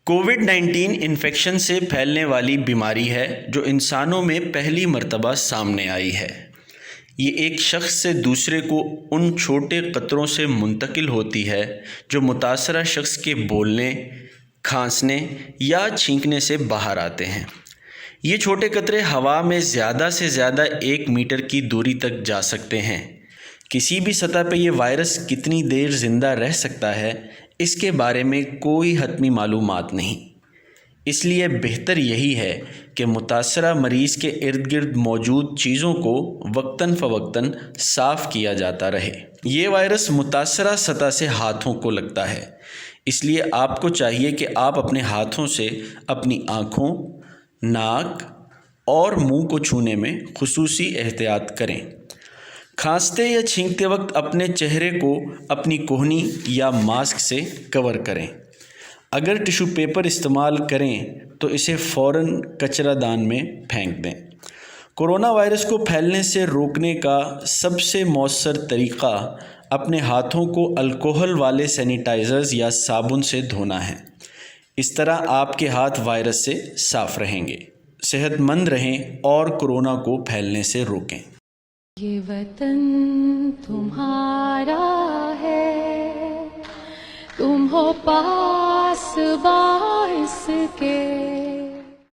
Covid 19 infection سے پھیلنے والی بیماری ہے جو انسانوں میں پہلی مرتبہ سامنے آئی ہے۔ یہ ایک شخص سے دوسرے کو ان چھوٹے قطروں سے منتقل ہوتی ہے جو متاثرہ شخص کے بولنے، کھانسنے یا چھینکنے سے باہر آتے ہیں۔ یہ چھوٹے قطرے ہوا میں زیادہ سے زیادہ 1 میٹر کی دوری تک جا سکتے ہیں۔ کسی بھی سطح پہ یہ وائرس کتنی دیر زندہ رہ سکتا ہے، اس کے بارے میں کوئی حتمی معلومات نہیں۔ اس لیے بہتر یہی ہے کہ متاثرہ مریض کے ارد گرد موجود چیزوں کو وقتاً فوقتاً صاف کیا جاتا رہے۔ یہ وائرس متاثرہ سطح سے ہاتھوں کو لگتا ہے، اس لیے آپ کو چاہیے کہ آپ اپنے ہاتھوں سے اپنی آنکھوں، ناک اور منہ کو چھونے میں خصوصی احتیاط کریں۔ کھانستے یا چھینکتے وقت اپنے چہرے کو اپنی کہنی یا ماسک سے کور کریں۔ اگر ٹیشو پیپر استعمال کریں تو اسے فوراً کچرا دان میں پھینک دیں۔ کورونا وائرس کو پھیلنے سے روکنے کا سب سے مؤثر طریقہ اپنے ہاتھوں کو الکحل والے سینیٹائزرز یا صابن سے دھونا ہے۔ اس طرح آپ کے ہاتھ وائرس سے صاف رہیں گے۔ صحت مند رہیں اور کورونا کو پھیلنے سے روکیں۔ یہ وطن تمہارا ہے، تم ہو پاس باعث کے